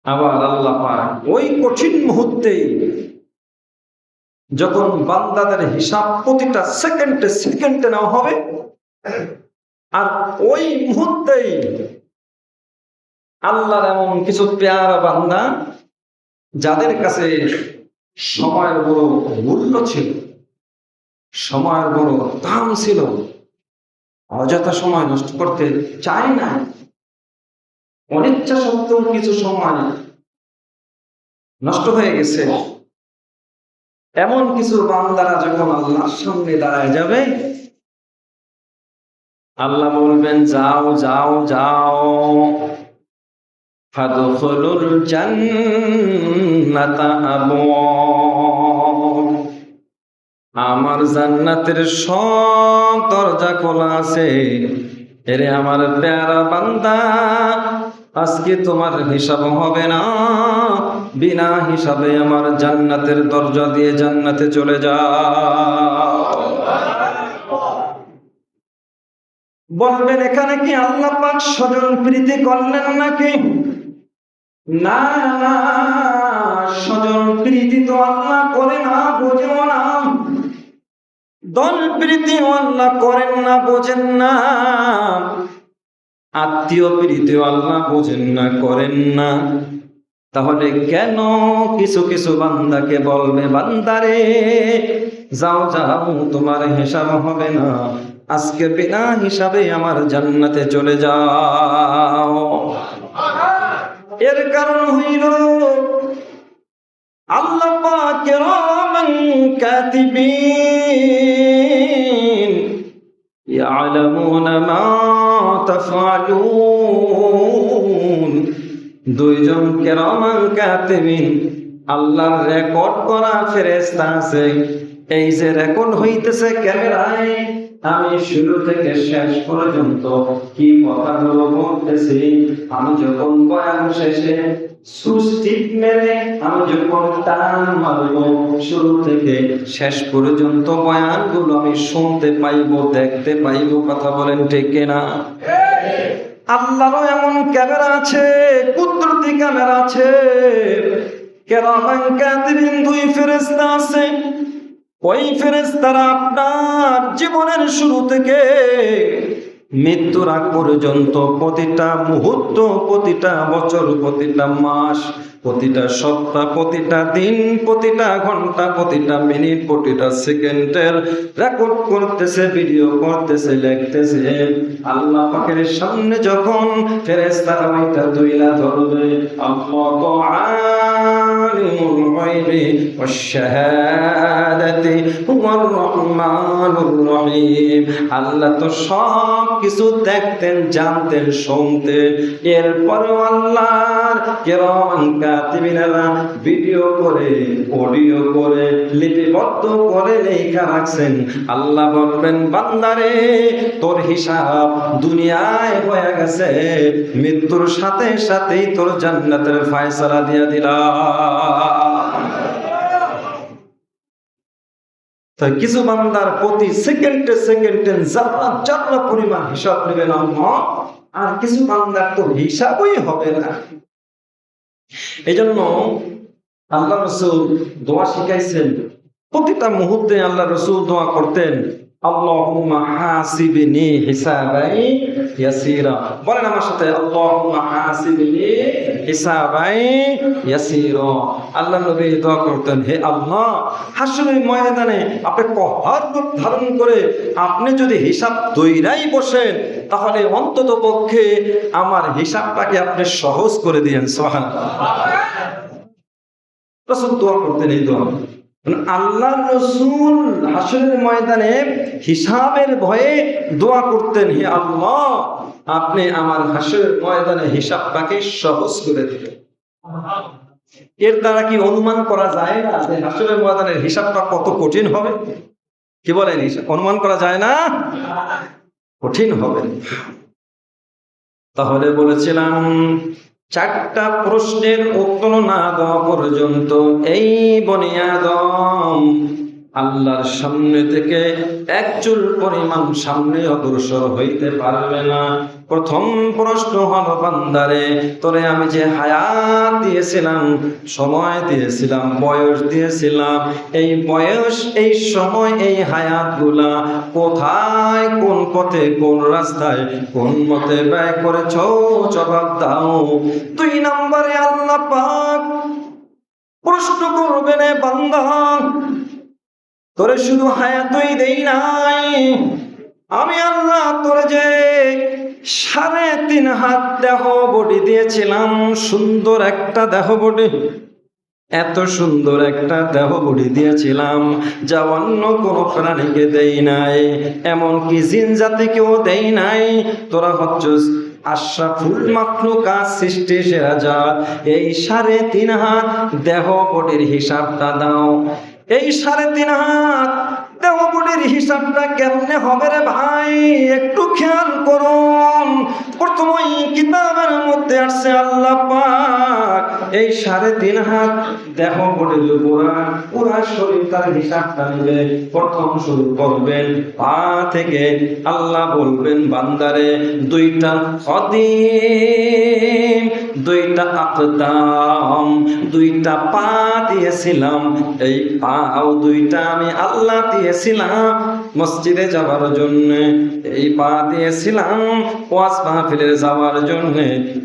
আবার আল্লাহ পাক ওই কঠিন মুহূর্তে যখন বান্দাদের হিসাব প্রতিটা সেকেন্ডে সেকেন্ডে নেওয়া হবে, আর ওই মুহূর্তেই আল্লাহর এমন কিছু পেয়ারা বান্দা যাদের কাছে সময়ের বড় মূল্য ছিল, সময়ের বড় দাম ছিল, অযথা সময় নষ্ট করতে চায় না, অনিচ্ছা সত্ত্বেও কিছু সময় নষ্ট হয়ে গেছে, এমন কিছু বান্দারা যখন আল্লাহর সামনে দাঁড়ায় যাবে, আল্লাহ বলবেন যাও যাও যাও, ফাদখুলুল জান্নাতা আবওয়াব, আমার জান্নাতের সব দরজা খোলা আছে। এরে আমার প্যারা বান্দা, আজকে তোমার হিসাব হবে না, বিনা হিসাবে আমার জান্নাতের দরজা দিয়ে জান্নাতে চলে যাও। বলবেন এখানে কি আল্লাহ পাক স্বজন প্রীতি করলেন নাকি? না না, স্বজন প্রীতি তো আল্লাহ করে না, বোঝেও না। দল প্রীতি আল্লাহ করেন না, বোঝেন না। আত্মীয় প্রীতি আল্লাহ বোঝেন না, করেন না। তাহলে কেন কিছু কিছু বান্দাকে বলবে বান্দারে যাও যাও, তোমার হিসাব হবে না, আজকে বিনা হিসাবে আমার জান্নাতে চলে যাও। এর কারণ হইল আল্লাহ পাক কিরামান কাতিবিন ইয়ালামুনা মা তাফআলুন, দুইজন কিরামান কাতিবিন আল্লাহর রেকর্ড করা ফেরেশতা আছে। এই যে রেকর্ড হইতেছে ক্যামেরায়, আমি শুরু থেকে শেষ পর্যন্ত কি কথাগুলো বলতেছি, আমি যখন বয়ান শেষে সুস্টিক মেরে আমি যখন টান মারব, শুরু থেকে শেষ পর্যন্ত বয়ানগুলো আমি শুনতে পাইবো, দেখতে পাইবো। কথা বলেন ঠিক কিনা? আল্লাহরও এমন ক্যামেরা আছে, কুদরতি ক্যামেরা আছে। কিরামান কাতিবিন দুই ফেরেশতা আছে। ওই ফেরেশতারা আপনার জীবনের শুরু থেকে মৃত্যুর আগ পর্যন্ত প্রতিটা মুহূর্ত, প্রতিটা বছর, প্রতিটা মাস, প্রতিটা সপ্তাহ, প্রতিটা দিন, প্রতিটা ঘন্টা, প্রতিটা মিনিট, প্রতিটা সেকেন্ডের রেকর্ড করতেছে, ভিডিও করতেছে, লিখতেছে। আল্লাহ পাকের সামনে যখন ফেরেশতারা ওইটা তুইলা ধরবে, আল্লাহু আলিমুল গায়বি ওয়াশ শাহাদাতি হুয়ার রহমানুর রহিম, আল্লাহ তো সব কিছু দেখতেন, জানতেন, শুনতেন। এরপরও আল্লাহর কিরামান কাতিবিনেরা ভিডিও করে, অডিও করে, লিপিবদ্ধ করে লেখা রাখছেন। আল্লাহ বলবেন বান্দারে তোর হিসাব দুনিয়ায় হয়ে গেছে, মৃত্যুর সাথে সাথেই তোর জান্নাতের ফয়সালা দিয়া দিলাম। কিছু বান্দার প্রতি সেকেন্ডে সেকেন্ডে জাররা জাররা পরিমাণ হিসাব নেবেন আল্লাহ, আর কিছু বান্দার তো হিসাবই হবে না। এজন্য আল্লাহ রাসূল দোয়া শিখাইছেন, প্রতিটা মুহূর্তে আল্লাহ রাসূল দোয়া করতেন, আল্লাহুম্মা হাসিবনি হিসাবাই ইয়াসিরা। বলেন আমার সাথে, আল্লাহুম্মা হাসিবনি হিসাবাই ইয়াসিরা। আল্লাহ নবী দোয়া করতেন, হে আল্লাহ, হাসরের ময়দানে আপনি কহার রূপ ধারণ করে আপনি যদি হিসাব দইরাই বসেন, তাহলে অন্তত পক্ষে আমার হিসাবটাকে আপনি সহজ করে দিয়েন। সুবহানাল্লাহ। রাসূল দোয়া করতেন এই দোয়া। আল্লাহ রাসূল হাসরের ময়দানে হিসাবের ভয়ে দোয়া করতেন, হে আল্লাহ, আপনি আমার হাসরের ময়দানে হিসাবটাকে সহজ করে দিবেন। এর দ্বারা কি অনুমান করা যায় না যে হাসরের ময়দানের হিসাবটা কত কঠিন হবে? কি বলেন? অনুমান করা যায় না? কঠিন হবে। তাহলে বলেছিলাম, চারটা প্রশ্নের উত্তর না দেওয়া পর্যন্ত এই বনি আদম আল্লাহর সামনে থেকে এক চুল পরিমাণ সামনে অগ্রসর হইতে পারবে না। প্রথম প্রশ্ন হলো, বান্দারে তোরে আমি যে হায়াত দিয়েছিলাম, সময় দিয়েছিলাম, বয়স দিয়েছিলাম, এই বয়স, এই সময়, এই হায়াত গুলা কোথায়, কোন পথে, কোন রাস্তায়, কোন মতে ব্যয় করেছ? জবাব দাও। 2 নম্বরে আল্লাহ পাক প্রশ্ন করবেন, বান্দা তোরে শুধু হায়াতই দেই নাই, আমি আল্লাহ তোরে যে 3.5 হাত দেহ বডি দিয়েছিলাম, সুন্দর একটা দেহ বডি, এত সুন্দর একটা দেহ বডি দিয়েছিলাম যা অন্য কোন প্রাণীকে দেই নাই, এমনকি জিন জাতিকেও দেই নাই। তোরা হচ্ছিস আশরাফুল মাখলুকাত, সৃষ্টি সেরা জাত। এই 3.5 হাত দেহ বডির হিসাবটা দাও। এই 3.5 হাত দেহ বডির হিসাবটা কেমনে হবে রে ভাই? একটু খেয়াল করুন। প্রথমেই কিতাবের মধ্যে আসছে আল্লাহ পাক এই 3.5 হাত দেহ বডির পুরা শরীর তার হিসাবটা নেবে। প্রথম শুরু করবেন পা থেকে। আল্লাহ বলবেন, বান্দারে 2টা কদিম, 2টা আকদাম, 2টা পা দিয়েছিলাম। এই পাও 2টা আমি আল্লাহ দিয়েছিলাম মসজিদে যাওয়ার জন্য, এই পা দিয়েছিলাম ওয়াজ মাহফিলে যাওয়ার জন্য,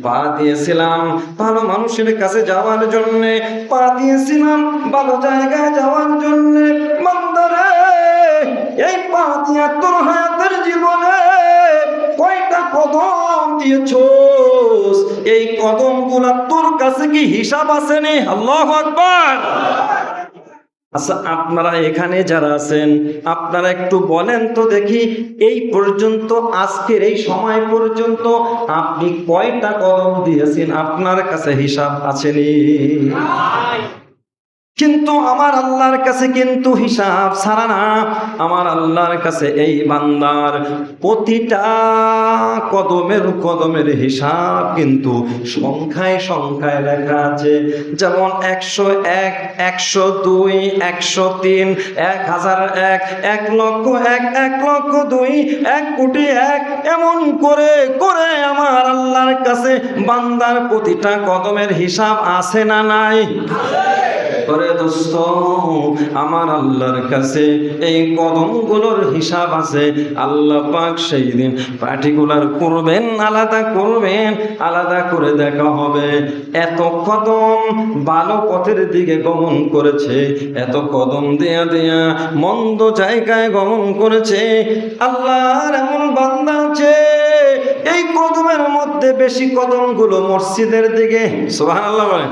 পা দিয়েছিলাম ভালো মানুষের কাছে যাওয়ার জন্য, পা দিয়েছিলাম ভালো জায়গায় যাওয়ার জন্য। বান্দারে এই পা দিয়ে তোর হায়াতের জীবনে কয়টা কদম দিয়েছোস? এই কদমগুলা তোর কাছে কি হিসাব আছে নি? আল্লাহু আকবার। আচ্ছা, আপনারা এখানে যারা আছেন, আপনারা একটু বলেন তো দেখি, এই পর্যন্ত, আজকের এই সময় পর্যন্ত আপনি কয়টা কদম দিয়েছেন? আপনার কাছে হিসাব আছে নি? কিন্তু আমার আল্লাহর কাছে কিন্তু হিসাব ছাড়া না। আমার আল্লাহর কাছে এই বান্দার প্রতিটা কদমের কদমের হিসাব কিন্তু সংখ্যায় সংখ্যায় লেখা আছে। যেমন 101, 102, 103, 1001, 1,00,001, 1,00,002, 1,00,00,001, এমন করে করে আমার আল্লাহর কাছে বান্দার প্রতিটা কদমের হিসাব আছে না নাই? করে দোস্ত, আমার আল্লাহর কাছে এই কদমগুলোর হিসাব আছে। আল্লাহ পাক সেই দিন পার্টিকুলার করবেন, আলাদা করবেন, আলাদা করে দেখা হবে। এত কদম ভালো পথের দিকে গমন করেছে, এত কদম দেয়া দেয়া মন্দ জায়গায় গমন করেছে। আল্লাহর এমন বান্দা আছে এই কদমের মধ্যে বেশি কদমগুলো মসজিদের দিকে। সুবহানাল্লাহ বলেন।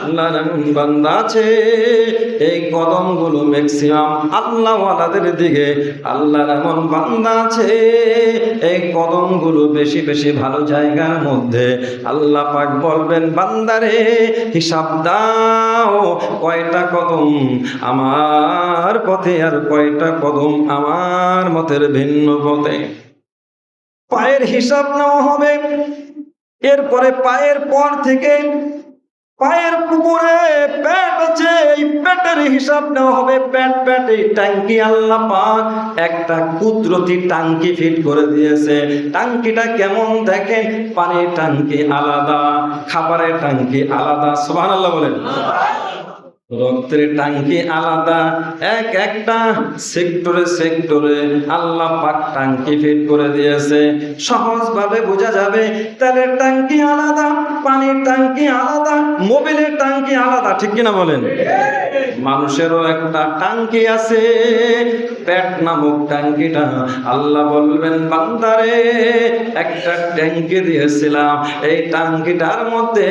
আল্লাহর এমন বান্দা আছে এই কদমগুলো ম্যাক্সিমাম আল্লাহওয়ালাদের দিকে। আল্লাহর এমন বান্দা আছে এই কদমগুলো বেশি বেশি ভালো জায়গার মধ্যে। আল্লাহ পাক বলবেন, বান্দারে হিসাব দাও, কয়টা কদম আমার পথে আর কয়টা কদম আমার মতের ভিন্ন পথে। পায়ের হিসাব নেওয়া হবে। এরপরে পায়ের পর থেকে পায়ের পুকুরে পেট আছে, এই পেটের হিসাব নেওয়া হবে। পেট এই টাঙ্কি আল্লাহ পাক একটা কুদরতি টাঙ্কি ফিট করে দিয়েছে। টাঙ্কিটা কেমন দেখেন, পানির টাঙ্কি আলাদা, খাবারের টাঙ্কি আলাদা। সুবহানাল্লাহ বলেন। রক্তের টাঙ্কি আলাদা, একটা সেক্টরে সেক্টরে আল্লাহ পাক টাঙ্কি ফিট করে দিয়েছে। সহজ ভাবে বোঝা যাবে, তেলের টাঙ্কি আলাদা, পানির টাঙ্কি আলাদা, মোবিলের টাঙ্কি আলাদা। ঠিক কিনা বলেন? মানুষেরও একটা টাঙ্কি আছে, পেট নামক টাঙ্কিটা। আল্লাহ বলবেন, বান্দারে একটা ট্যাঙ্কি দিয়েছিলাম, এই টাঙ্কিটার মধ্যে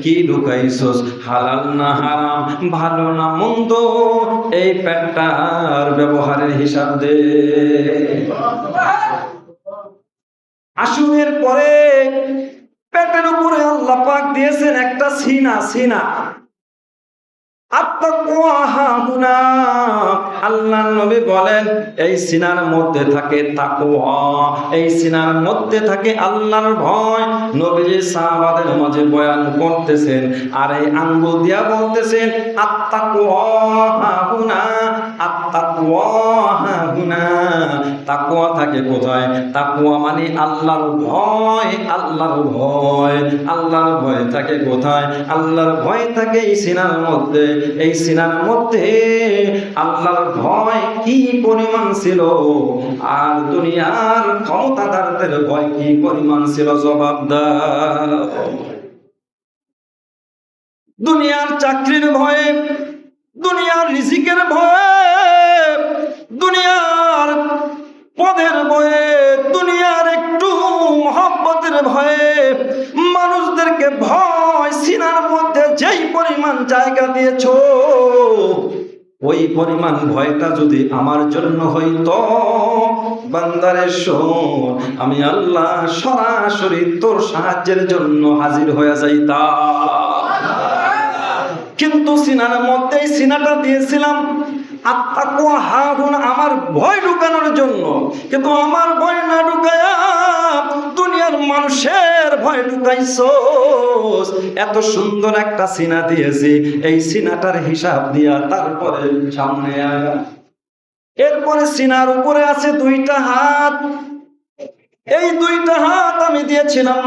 কি ঢুকাইছস? হালাল না হারাম, ভালো না মন্দ, এই পেটটার ব্যবহারের হিসাব দে। আসুনের পরে পেটের উপরে আল্লাহ পাক দিয়েছেন একটা সিনা। আত্তাকওয়া হাহুনা, আল্লাহর নবী বলেন এই সিনার মধ্যে থাকে তাকওয়া, এই সিনার মধ্যে থাকে আল্লাহর ভয়। নবীজি সাহাবাদের মাঝে বয়ান করতেছেন আর এই আঙ্গুল দিয়া বলতেছেন আত্তাকওয়া হাহুনা, আত্তাকওয়া হাহুনা। তাকওয়া থাকে কোথায়? তাকওয়া মানে আল্লাহর ভয়, আল্লাহর ভয়। আল্লাহর ভয় থাকে কোথায়? আল্লাহর ভয় থাকে এই সিনার মধ্যে। এই সিনার মধ্যে আল্লাহর ভয় কি পরিমাণ ছিল, আর দুনিয়ার ক্ষমতাদারদের ভয় কি পরিমাণ ছিল, জবাব দাও। দুনিয়ার চাকরির ভয়ে, দুনিয়ার রিজিকের ভয়ে, দুনিয়ার পদের ভয়ে, দুনিয়ার একটু মহব্বতের ভয়ে মানুষদেরকে ভয় সিনার মধ্যে যেই পরিমাণ জায়গা দিয়েছো, ওই পরিমাণ ভয়টা যদি আমার জন্য হইতো, বান্দারে শোন, আমি আল্লাহ সরাসরি তোর সাহায্যের জন্য হাজির হয়ে যাইতাম। কিন্তু সিনার মধ্যে সিনাটা দিয়েছিলাম আত্তাকওয়া হাহুনা, আমার ভয় ঢুকানোর জন্য। কিন্তু আমার ভয় না ঢুকায়া দুনিয়ার মানুষের ভয় ঢুকাইছস। এত সুন্দর একটা সিনা দিয়েছি, এই সিনাটার হিসাব দিয়া তারপরে সামনে আগা। এরপরে সিনার উপরে আছে দুইটা হাত। এই দুইটা হাত আমি দিয়েছিলাম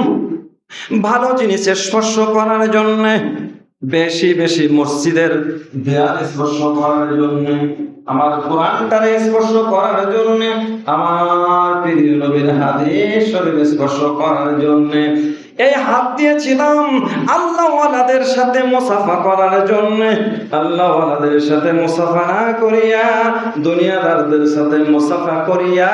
ভালো জিনিসের স্পর্শ করার জন্য, বেশি বেশি মসজিদের দেয়াল স্পর্শ করার জন্য, আমার কোরআনটারে স্পর্শ করার জন্য, আমার প্রিয় নবীর হাদিস শরীফ স্পর্শ করার জন্য। এই হাত দিয়েছিলাম আল্লাহওয়ালাদের সাথে মুসাফা করার জন্য। আল্লাহওয়ালাদের সাথে মুসাফা না করিয়া দুনিয়াদারদের সাথে মুসাফা করিয়া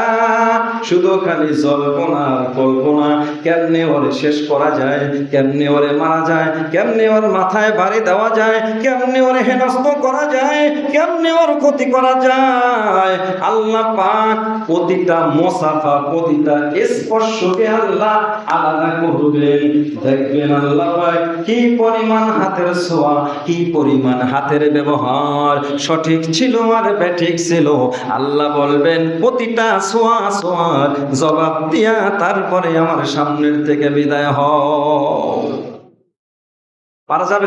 শুধু খালি জল্পনা কল্পনা, কেমনে ওরে শেষ করা যায়, কেমনে ওরে মারা যায়, কেমনে ওর মাথায় বাড়ি দেওয়া যায়, কেমনে ওরে হেনস্থ করা যায়, কেমনে ওর ক্ষতি করা যায়। আল্লাহ পাক প্রতিটা মুসাফা, প্রতিটা স্পর্শকে আল্লাহ আলাদা করবে। দেখবেন আল্লাহ পাক কি পরিমাণ হাতের ছোঁয়া, কি পরিমাণ হাতের ব্যবহার সঠিক ছিল আর ব্যাঠিক ছিল। আল্লাহ বলবেন প্রতিটা ছোঁয়া ছোঁয়ার জবাব দিয়া তারপরে আমার সামনের থেকে বিদায় হও। পারা যাবে?